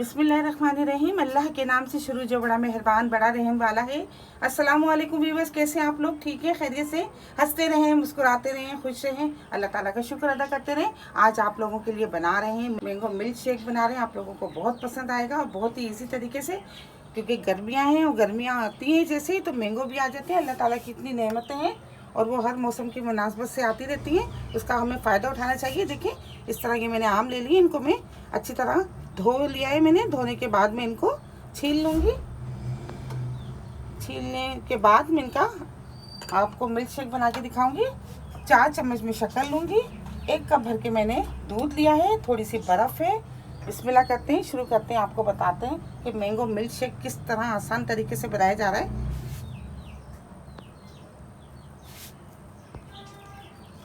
बिस्मिल्लाहिर्रहमानिर्रहीम। अल्लाह के नाम से शुरू जो बड़ा मेहरबान बड़ा रहम वाला है। अस्सलाम वालेकुम व्यूअर्स, कैसे हैं आप लोग? ठीक है, खैरियत से? हंसते रहें, मुस्कुराते रहें, खुश रहें, अल्लाह ताला का शुक्र अदा करते रहें। आज आप लोगों के लिए बना रहे हैं मैंगो मिल्क शेक बना रहे हैं। आप लोगों को बहुत पसंद आएगा और बहुत ही ईजी तरीके से, क्योंकि गर्मियाँ हैं और गर्मियाँ आती हैं जैसे ही तो मैंगो भी आ जाते हैं। अल्लाह ताला की इतनी नेमतें हैं और वो हर मौसम की मुनासबत से आती रहती हैं, उसका हमें फ़ायदा उठाना चाहिए। देखिए इस तरह के मैंने आम ले लिए, इनको मैं अच्छी तरह धो लिया है। मैंने धोने के बाद मैं इनको छील लूँगी। छीलने के बाद मैं इनका आपको मिल्क शेक बना के दिखाऊंगी। 4 चम्मच में शक्कर लूँगी। 1 कप भर के मैंने दूध लिया है, थोड़ी सी बर्फ़ है। बिस्मिल्लाह करते हैं, शुरू करते हैं। आपको बताते हैं कि मैंगो मिल्क शेक किस तरह आसान तरीके से बनाया जा रहा है।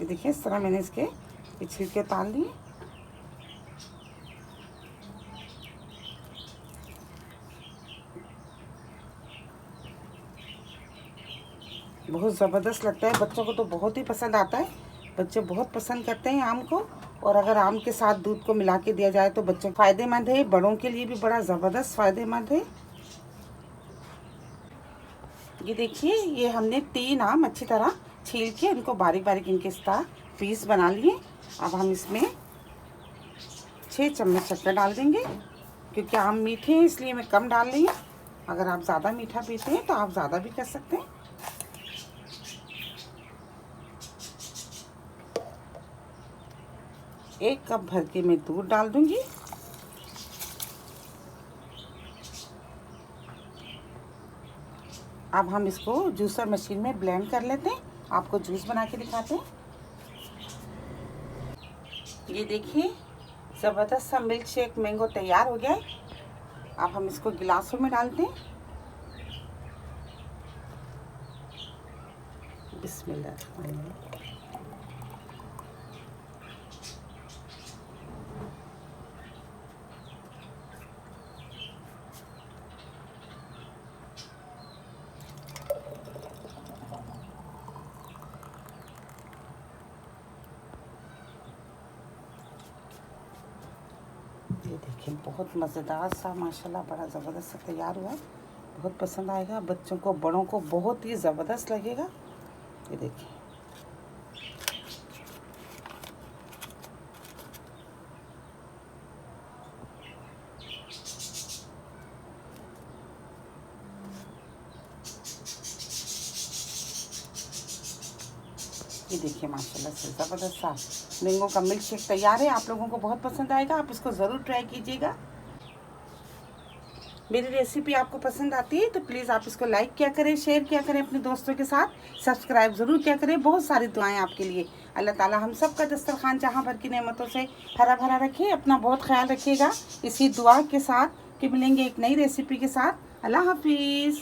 ये देखिए इस तरह मैंने इसके छिलके उतार लिए। बहुत ज़बरदस्त लगता है, बच्चों को तो बहुत ही पसंद आता है। बच्चे बहुत पसंद करते हैं आम को, और अगर आम के साथ दूध को मिला के दिया जाए तो बच्चों फ़ायदेमंद है। बड़ों के लिए भी बड़ा ज़बरदस्त फ़ायदेमंद है। ये देखिए, ये हमने 3 आम अच्छी तरह छील के इनको बारीक बारीक इनके तरह पीस बना लिए। अब हम इसमें 6 चम्मच शक्कर डाल देंगे, क्योंकि आम मीठे हैं इसलिए मैं कम डाल रही हूँ। अगर आप ज़्यादा मीठा पीते हैं तो आप ज़्यादा भी कर सकते हैं। एक कप भर के मैं दूध डाल दूंगी। अब हम इसको जूसर मशीन में ब्लेंड कर लेते हैं। आपको जूस बना के दिखाते हैं। ये देखिए ज़बरदस्त सा मिल्क शेक मैंगो तैयार हो गया है। अब हम इसको गिलासों में डालते हैं। बिस्मिल्लाह। ये देखिए बहुत मज़ेदार सा माशाल्लाह बड़ा ज़बरदस्त सा तैयार हुआ है। बहुत पसंद आएगा बच्चों को, बड़ों को बहुत ही ज़बरदस्त लगेगा। ये देखिए माशाल्लाह से ज़बरदस्त सा मैंगो का मिल्क शेक तैयार है। आप लोगों को बहुत पसंद आएगा, आप इसको ज़रूर ट्राई कीजिएगा। मेरी रेसिपी आपको पसंद आती है तो प्लीज़ आप इसको लाइक किया करें, शेयर किया करें अपने दोस्तों के साथ, सब्सक्राइब ज़रूर किया करें। बहुत सारी दुआएं आपके लिए। अल्लाह ताला हम सब का दस्तरखान जहाँ भर की नेमतों से हरा भरा रखे। अपना बहुत ख्याल रखिएगा इसी दुआ के साथ कि मिलेंगे एक नई रेसिपी के साथ। अल्लाह हाफिज़।